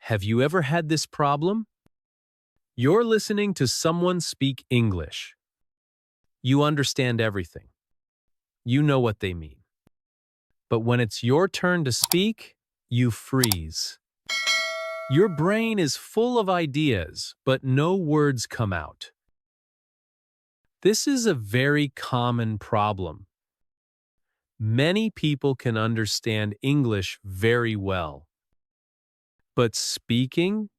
Have you ever had this problem? You're listening to someone speak English. You understand everything. You know what they mean. But when it's your turn to speak, you freeze. Your brain is full of ideas, but no words come out. This is a very common problem. Many people can understand English very well. But speaking?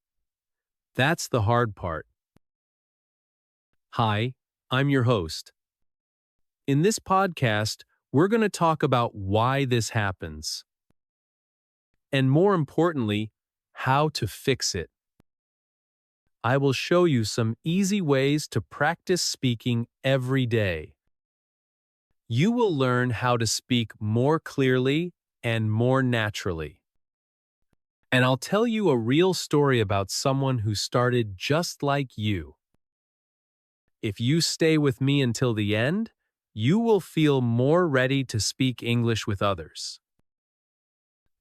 That's the hard part. Hi, I'm your host. In this podcast, we're going to talk about why this happens. And more importantly, how to fix it. I will show you some easy ways to practice speaking every day. You will learn how to speak more clearly and more naturally. And I'll tell you a real story about someone who started just like you. If you stay with me until the end, you will feel more ready to speak English with others.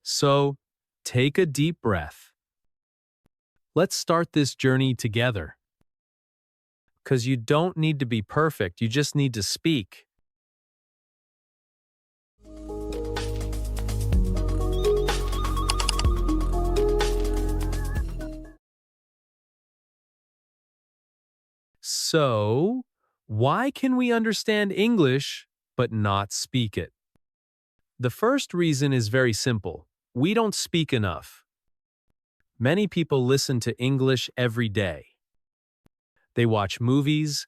So, take a deep breath. Let's start this journey together. Because you don't need to be perfect, you just need to speak. So, why can we understand English but not speak it? The first reason is very simple. We don't speak enough. Many people listen to English every day. They watch movies,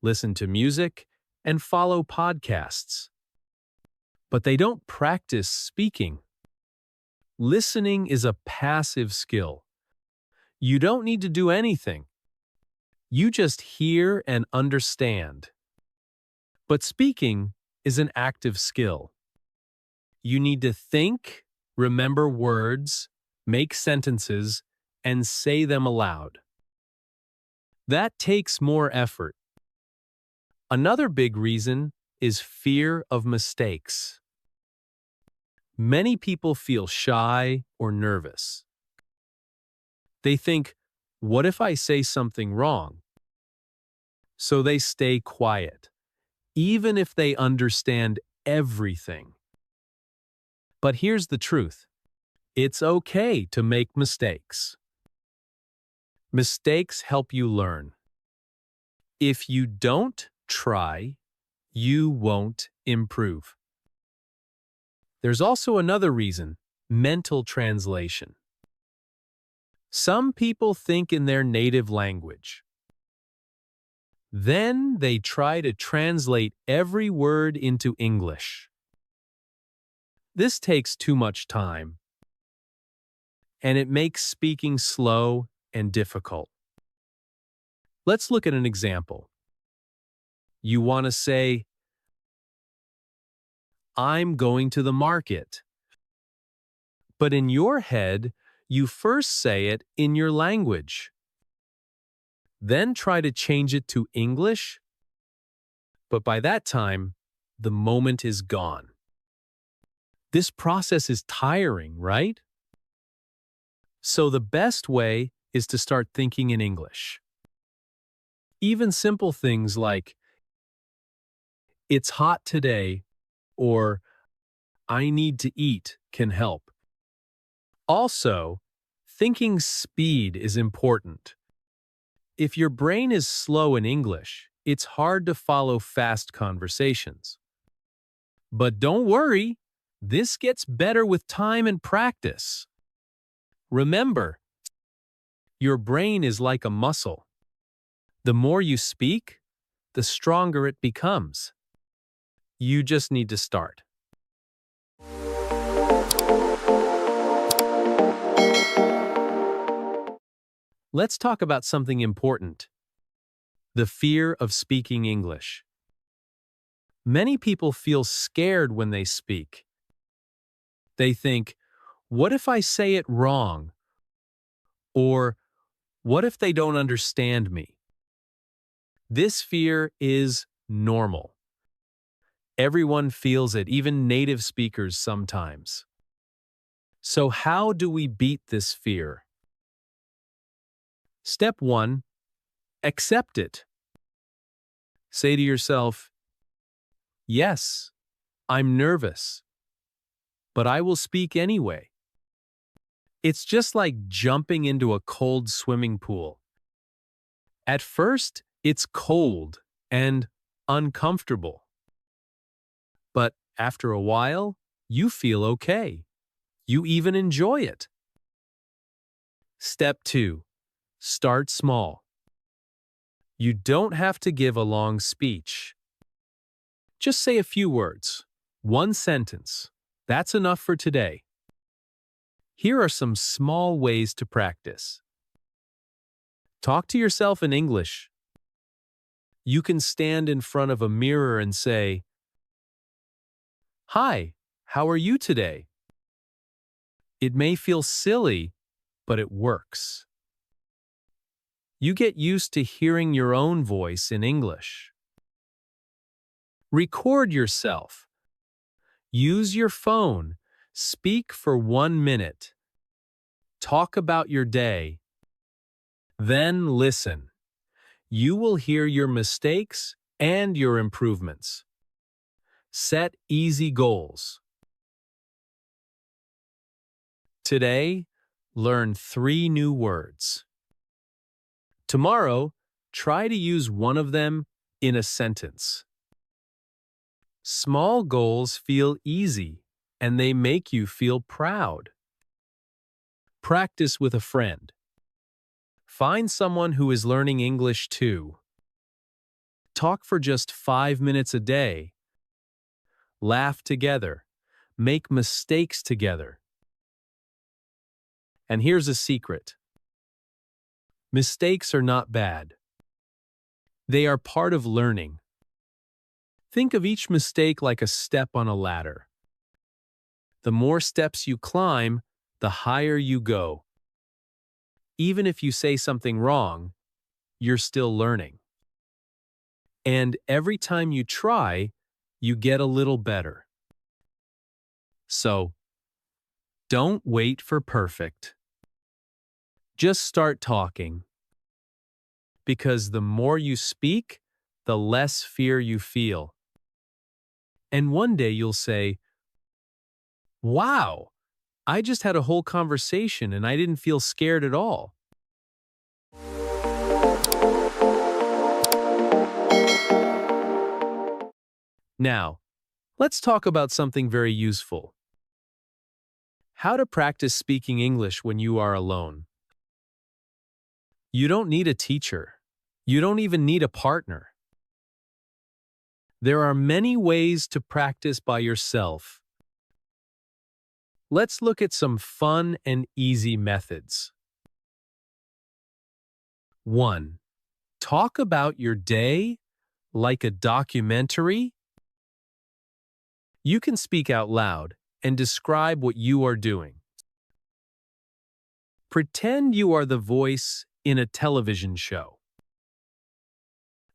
listen to music, and follow podcasts. But they don't practice speaking. Listening is a passive skill. You don't need to do anything. You just hear and understand. But speaking is an active skill. You need to think, remember words, make sentences, and say them aloud. That takes more effort. Another big reason is fear of mistakes. Many people feel shy or nervous. They think, what if I say something wrong? So they stay quiet, even if they understand everything. But here's the truth. It's okay to make mistakes. Mistakes help you learn. If you don't try, you won't improve. There's also another reason, mental translation. Some people think in their native language. Then they try to translate every word into English. This takes too much time, and it makes speaking slow and difficult. Let's look at an example. You want to say, I'm going to the market. But in your head, you first say it in your language. Then try to change it to English. But by that time, the moment is gone. This process is tiring, right? So the best way is to start thinking in English. Even simple things like, it's hot today, or I need to eat can help. Also, thinking speed is important. If your brain is slow in English, it's hard to follow fast conversations. But don't worry, this gets better with time and practice. Remember, your brain is like a muscle. The more you speak, the stronger it becomes. You just need to start. Let's talk about something important. The fear of speaking English. Many people feel scared when they speak. They think, what if I say it wrong? Or, what if they don't understand me? This fear is normal. Everyone feels it, even native speakers sometimes. So how do we beat this fear? Step 1. Accept it. Say to yourself, yes, I'm nervous, but I will speak anyway. It's just like jumping into a cold swimming pool. At first, it's cold and uncomfortable. But after a while, you feel okay. You even enjoy it. Step 2. Start small. You don't have to give a long speech. Just say a few words. One sentence. That's enough for today. Here are some small ways to practice. Talk to yourself in English. You can stand in front of a mirror and say, "Hi, how are you today?" It may feel silly, but it works. You get used to hearing your own voice in English. Record yourself. Use your phone. Speak for 1 minute. Talk about your day. Then listen. You will hear your mistakes and your improvements. Set easy goals. Today, learn 3 new words. Tomorrow, try to use one of them in a sentence. Small goals feel easy, and they make you feel proud. Practice with a friend. Find someone who is learning English too. Talk for just 5 minutes a day. Laugh together. Make mistakes together. And here's a secret. Mistakes are not bad. They are part of learning. Think of each mistake like a step on a ladder. The more steps you climb, the higher you go. Even if you say something wrong, you're still learning. And every time you try, you get a little better. So, don't wait for perfect. Just start talking. Because the more you speak, the less fear you feel. And one day you'll say, "Wow, I just had a whole conversation and I didn't feel scared at all." Now, let's talk about something very useful. How to practice speaking English when you are alone. You don't need a teacher. You don't even need a partner. There are many ways to practice by yourself. Let's look at some fun and easy methods. 1. Talk about your day like a documentary. You can speak out loud and describe what you are doing. Pretend you are the voice in a television show.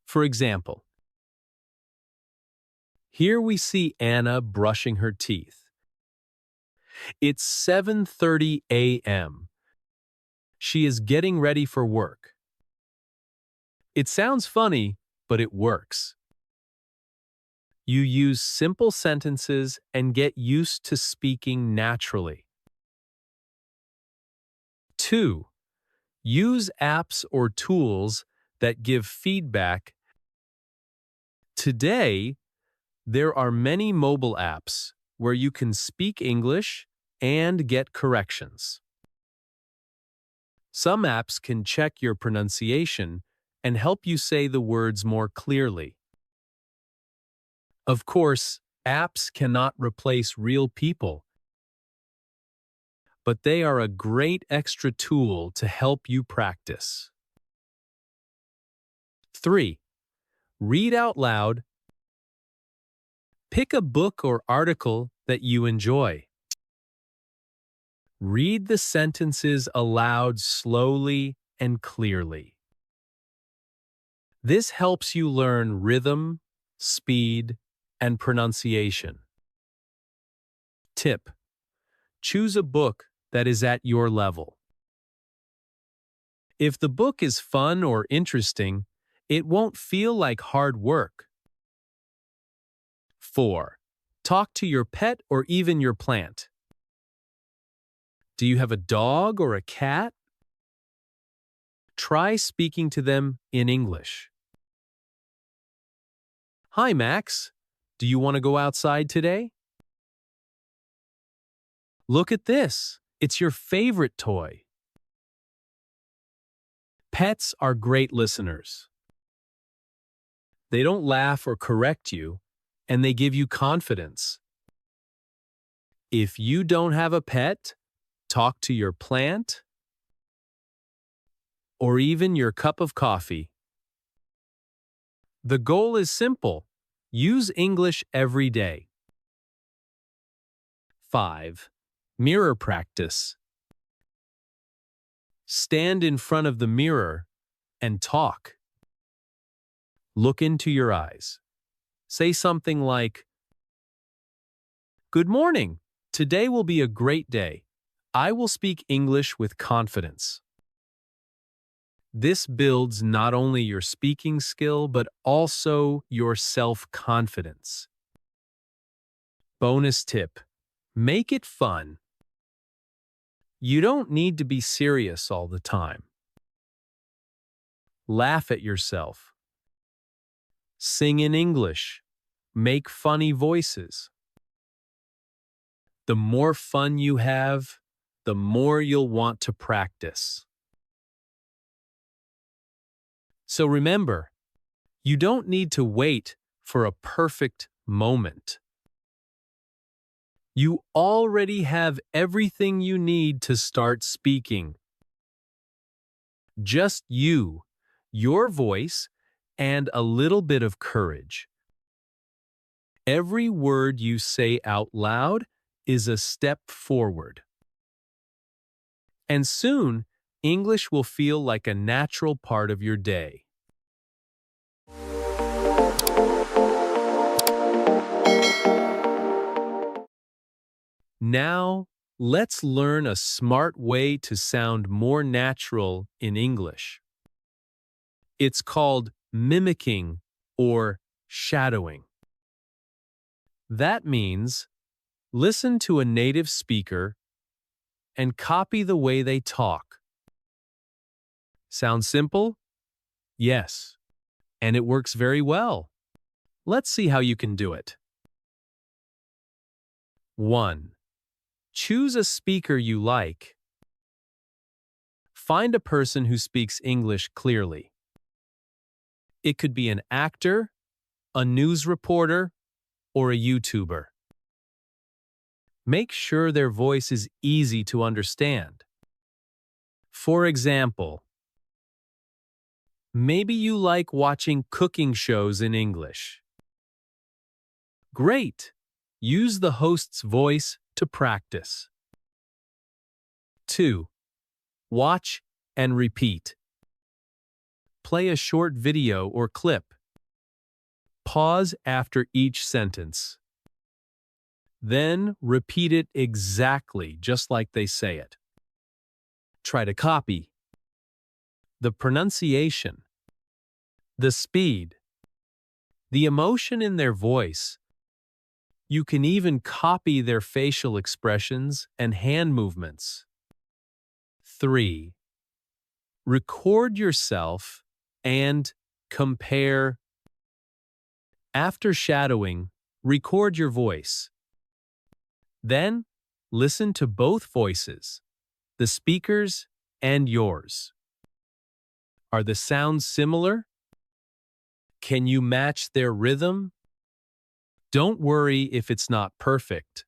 For example, here we see Anna brushing her teeth. It's 7:30 a.m. She is getting ready for work. It sounds funny, but it works. You use simple sentences and get used to speaking naturally. 2. Use apps or tools that give feedback. Today, there are many mobile apps where you can speak English and get corrections. Some apps can check your pronunciation and help you say the words more clearly. Of course, apps cannot replace real people, but they are a great extra tool to help you practice. 3. Read out loud. Pick a book or article that you enjoy. Read the sentences aloud slowly and clearly. This helps you learn rhythm, speed, and pronunciation. Tip: choose a book that is at your level. If the book is fun or interesting, it won't feel like hard work. 4. Talk to your pet or even your plant. Do you have a dog or a cat? Try speaking to them in English. Hi, Max. Do you want to go outside today? Look at this. It's your favorite toy. Pets are great listeners. They don't laugh or correct you, and they give you confidence. If you don't have a pet, talk to your plant or even your cup of coffee. The goal is simple. Use English every day. 5. Mirror practice. Stand in front of the mirror and talk. Look into your eyes. Say something like, "Good morning. Today will be a great day. I will speak English with confidence." This builds not only your speaking skill, but also your self-confidence. Bonus tip: make it fun. You don't need to be serious all the time. Laugh at yourself. Sing in English. Make funny voices. The more fun you have, the more you'll want to practice. So remember, you don't need to wait for a perfect moment. You already have everything you need to start speaking. Just you, your voice, and a little bit of courage. Every word you say out loud is a step forward. And soon, English will feel like a natural part of your day. Now, let's learn a smart way to sound more natural in English. It's called mimicking or shadowing. That means listen to a native speaker and copy the way they talk. Sound simple? Yes. And it works very well. Let's see how you can do it. 1. Choose a speaker you like. Find a person who speaks English clearly. It could be an actor, a news reporter, or a YouTuber. Make sure their voice is easy to understand. For example, maybe you like watching cooking shows in English. Great! Use the host's voice to practice. 2. Watch and repeat. Play a short video or clip. Pause after each sentence. Then repeat it exactly just like they say it. Try to copy. The pronunciation, the speed, the emotion in their voice. You can even copy their facial expressions and hand movements. 3. Record yourself and compare. After shadowing, record your voice. Then, listen to both voices, the speaker's and yours. Are the sounds similar? Can you match their rhythm? Don't worry if it's not perfect.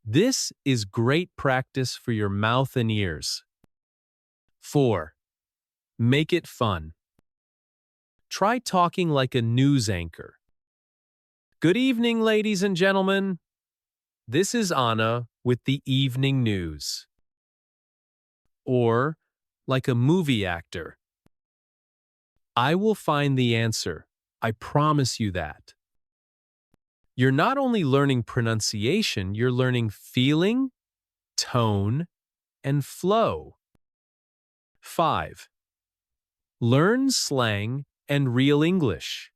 This is great practice for your mouth and ears. 4. Make it fun. Try talking like a news anchor. Good evening, ladies and gentlemen. This is Anna with the evening news. Or, like a movie actor. I will find the answer. I promise you that. You're not only learning pronunciation, you're learning feeling, tone, and flow. 5. Learn slang and real English.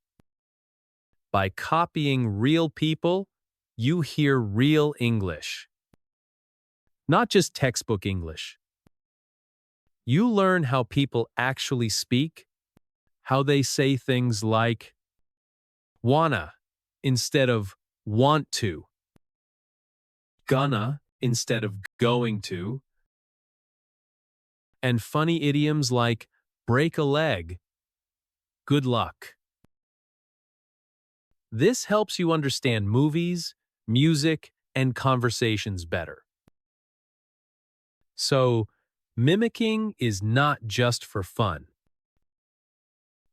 By copying real people, you hear real English, not just textbook English. You learn how people actually speak, how they say things like wanna instead of want to, gonna instead of going to, and funny idioms like break a leg, good luck. This helps you understand movies, music, and conversations better. So, mimicking is not just for fun.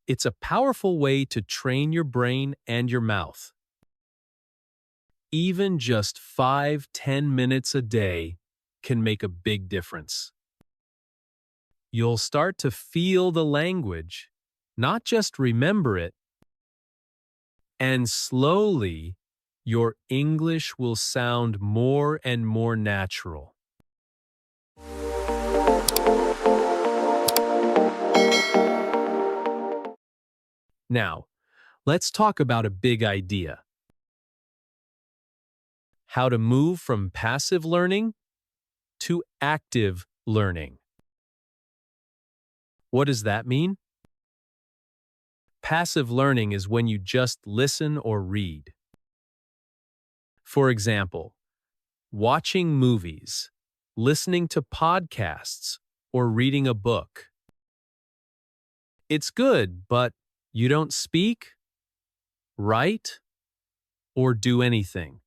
It's a powerful way to train your brain and your mouth. Even just 5–10 minutes a day can make a big difference. You'll start to feel the language, not just remember it, and slowly, your English will sound more and more natural. Now, let's talk about a big idea. How to move from passive learning to active learning. What does that mean? Passive learning is when you just listen or read. For example, watching movies, listening to podcasts, or reading a book. It's good, but you don't speak, write, or do anything.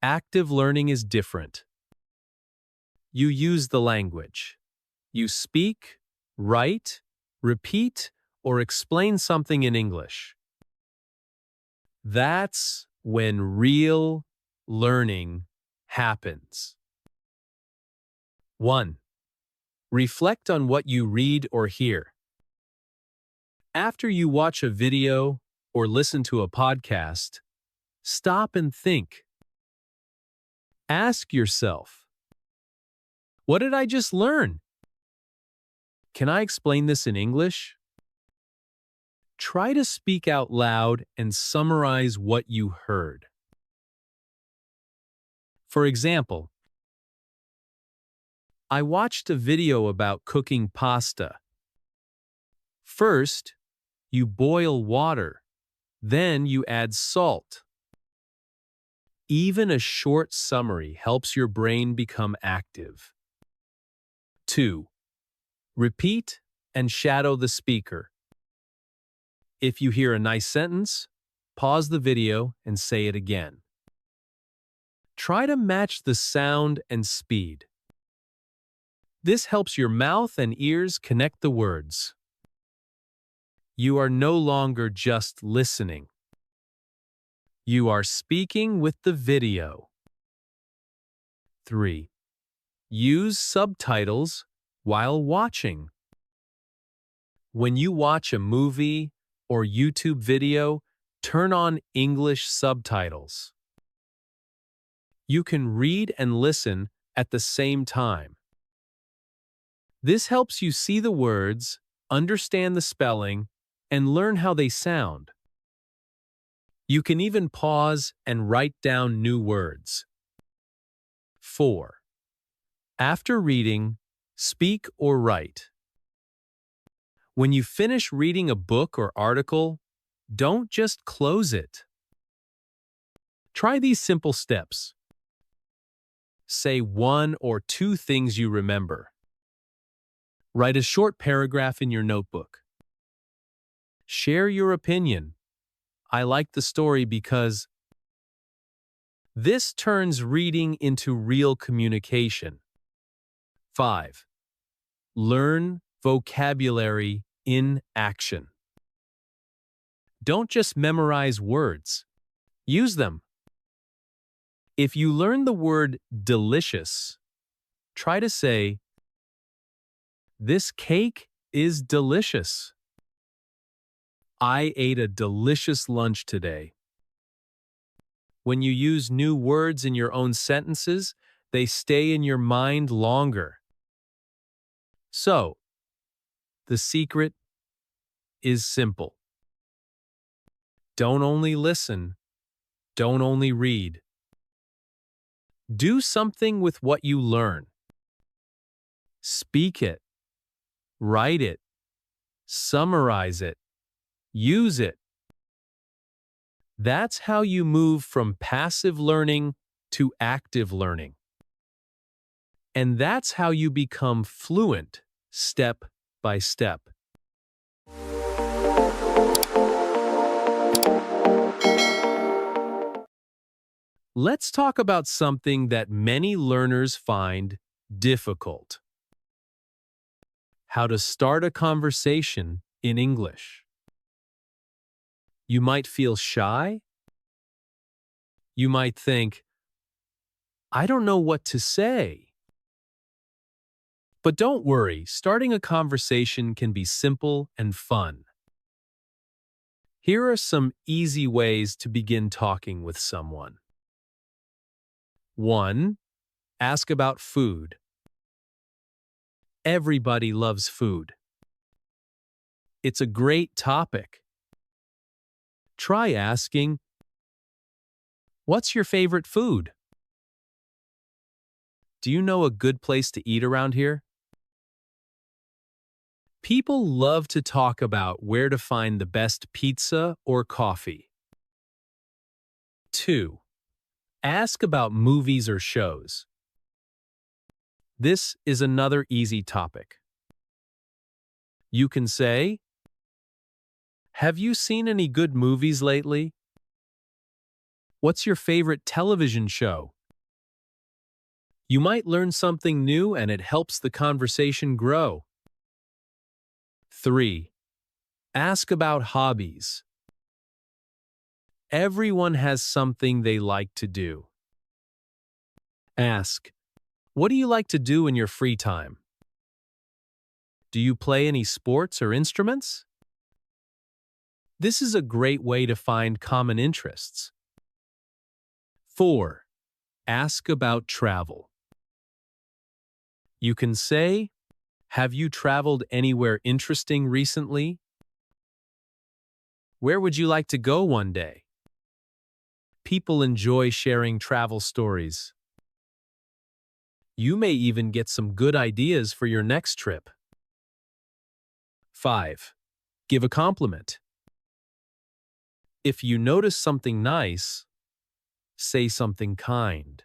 Active learning is different. You use the language. You speak, write, repeat, or explain something in English. That's when real learning happens. 1. Reflect on what you read or hear. After you watch a video or listen to a podcast, stop and think. Ask yourself, what did I just learn? Can I explain this in English? Try to speak out loud and summarize what you heard. For example, I watched a video about cooking pasta. First, you boil water, then you add salt. Even a short summary helps your brain become active. 2. Repeat and shadow the speaker. If you hear a nice sentence, pause the video and say it again. Try to match the sound and speed. This helps your mouth and ears connect the words. You are no longer just listening. You are speaking with the video. 3. Use subtitles while watching. When you watch a movie or YouTube video, turn on English subtitles. You can read and listen at the same time. This helps you see the words, understand the spelling, and learn how they sound. You can even pause and write down new words. 4. After reading, speak or write. When you finish reading a book or article, don't just close it. Try these simple steps. Say 1 or 2 things you remember. Write a short paragraph in your notebook. Share your opinion. I like the story because. This turns reading into real communication. 5. Learn vocabulary in action. Don't just memorize words. Use them. If you learn the word delicious, try to say, "This cake is delicious." I ate a delicious lunch today. When you use new words in your own sentences, they stay in your mind longer. So, the secret is simple. Don't only listen, don't only read. Do something with what you learn. Speak it, write it, summarize it, use it. That's how you move from passive learning to active learning. And that's how you become fluent, step by step. Let's talk about something that many learners find difficult. How to start a conversation in English. You might feel shy. You might think, I don't know what to say. But don't worry, starting a conversation can be simple and fun. Here are some easy ways to begin talking with someone. 1. Ask about food. Everybody loves food. It's a great topic. Try asking, what's your favorite food? Do you know a good place to eat around here? People love to talk about where to find the best pizza or coffee. 2. Ask about movies or shows. This is another easy topic. You can say, have you seen any good movies lately? What's your favorite television show? You might learn something new and it helps the conversation grow. 3. Ask about hobbies. Everyone has something they like to do. Ask, what do you like to do in your free time? Do you play any sports or instruments? This is a great way to find common interests. 4. Ask about travel. You can say, have you traveled anywhere interesting recently? Where would you like to go one day? People enjoy sharing travel stories. You may even get some good ideas for your next trip. 5. Give a compliment. If you notice something nice, say something kind.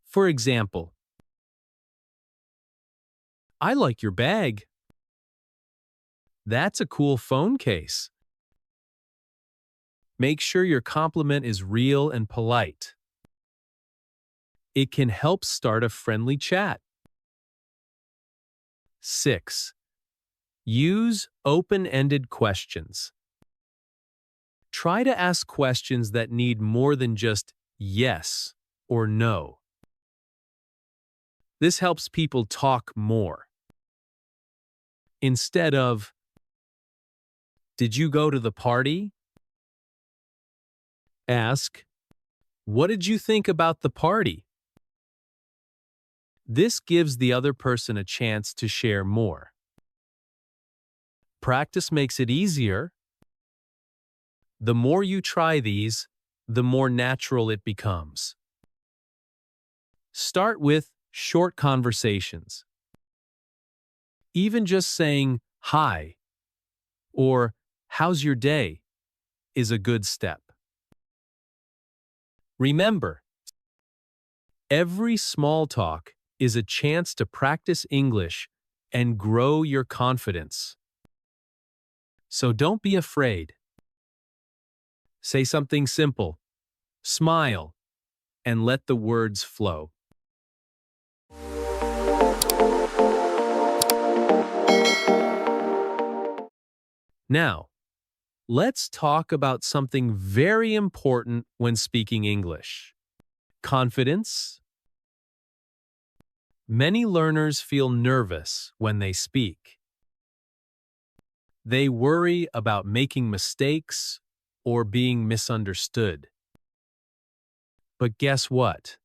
For example, I like your bag. That's a cool phone case. Make sure your compliment is real and polite. It can help start a friendly chat. 6. Use open-ended questions. Try to ask questions that need more than just yes or no. This helps people talk more. Instead of, did you go to the party? Ask, what did you think about the party? This gives the other person a chance to share more. Practice makes it easier. The more you try these, the more natural it becomes. Start with short conversations. Even just saying, hi, or how's your day, is a good step. Remember, every small talk is a chance to practice English and grow your confidence. So don't be afraid. Say something simple, smile, and let the words flow. Now, let's talk about something very important when speaking English. Confidence. Many learners feel nervous when they speak. They worry about making mistakes or being misunderstood. But guess what?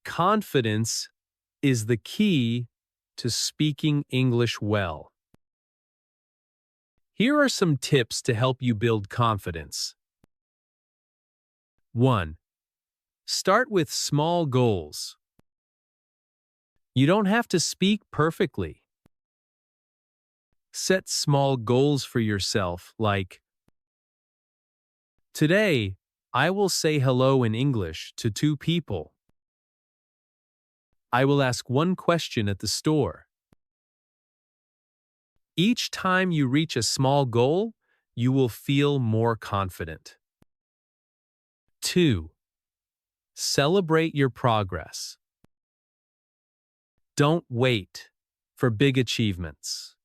Confidence is the key to speaking English well. Here are some tips to help you build confidence. 1. Start with small goals. You don't have to speak perfectly. Set small goals for yourself, like, today, I will say hello in English to 2 people. I will ask 1 question at the store. Each time you reach a small goal, you will feel more confident. 2. Celebrate your progress. Don't wait for big achievements.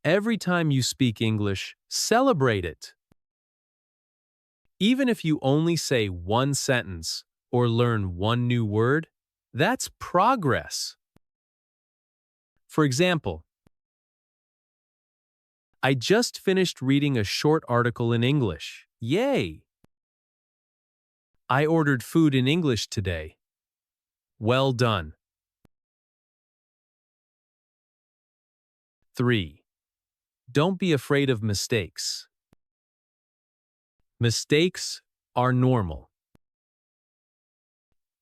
Every time you speak English, celebrate it. Even if you only say 1 sentence or learn 1 new word, that's progress. For example, I just finished reading a short article in English. Yay! I ordered food in English today. Well done. 3. Don't be afraid of mistakes. Mistakes are normal.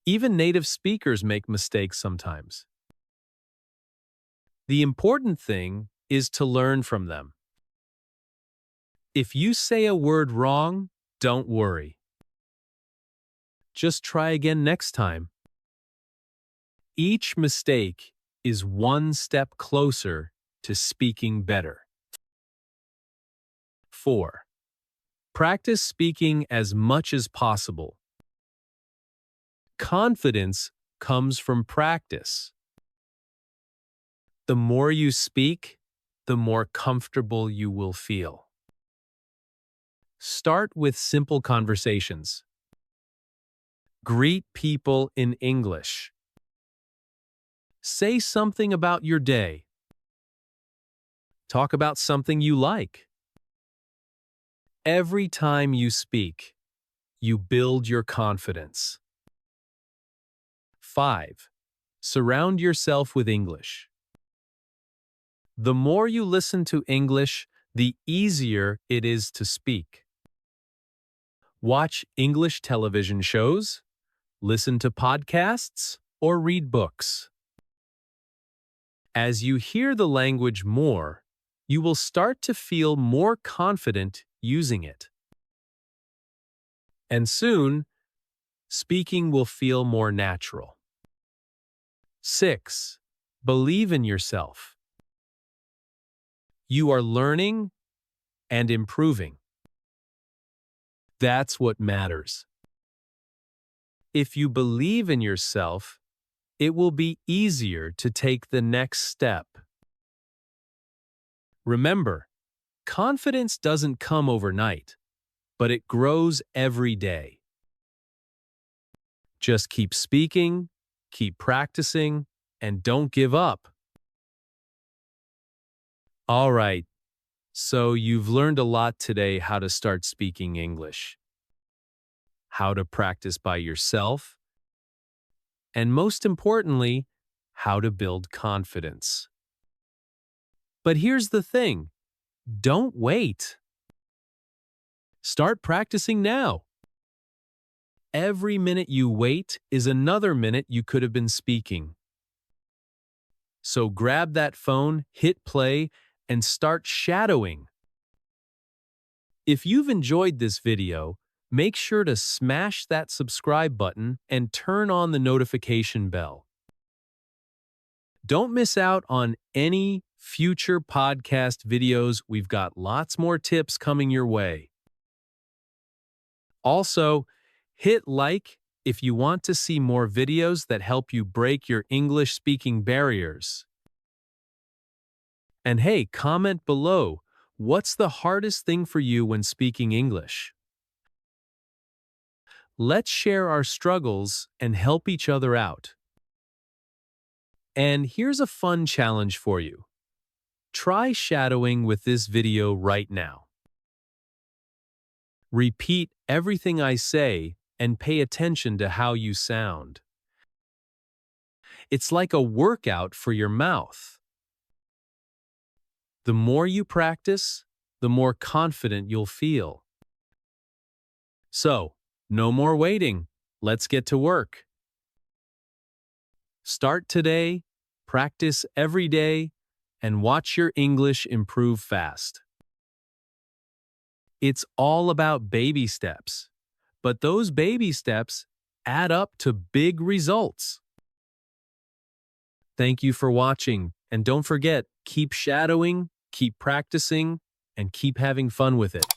Even native speakers make mistakes sometimes. The important thing is to learn from them. If you say a word wrong, don't worry. Just try again next time. Each mistake is 1 step closer to speaking better. 4. Practice speaking as much as possible. Confidence comes from practice. The more you speak, the more comfortable you will feel. Start with simple conversations. Greet people in English. Say something about your day. Talk about something you like. Every time you speak, you build your confidence. 5. Surround yourself with English. The more you listen to English, the easier it is to speak. Watch English television shows, listen to podcasts, or read books. As you hear the language more, you will start to feel more confident using it. And soon, speaking will feel more natural. 6. Believe in yourself. You are learning and improving. That's what matters. If you believe in yourself, it will be easier to take the next step. Remember, confidence doesn't come overnight, but it grows every day. Just keep speaking, keep practicing, and don't give up. All right, so you've learned a lot today how to start speaking English, how to practice by yourself, and most importantly, how to build confidence. But here's the thing, don't wait. Start practicing now. Every minute you wait is another minute you could have been speaking. So grab that phone, hit play, and start shadowing. If you've enjoyed this video, make sure to smash that subscribe button and turn on the notification bell. Don't miss out on any future podcast videos. We've got lots more tips coming your way. Also, hit like if you want to see more videos that help you break your English speaking barriers. And hey, comment below, what's the hardest thing for you when speaking English? Let's share our struggles and help each other out. And here's a fun challenge for you. Try shadowing with this video right now. Repeat everything I say and pay attention to how you sound. It's like a workout for your mouth. The more you practice, the more confident you'll feel. So, no more waiting. Let's get to work. Start today, practice every day, and watch your English improve fast. It's all about baby steps, but those baby steps add up to big results. Thank you for watching, and don't forget, keep shadowing, keep practicing, and keep having fun with it.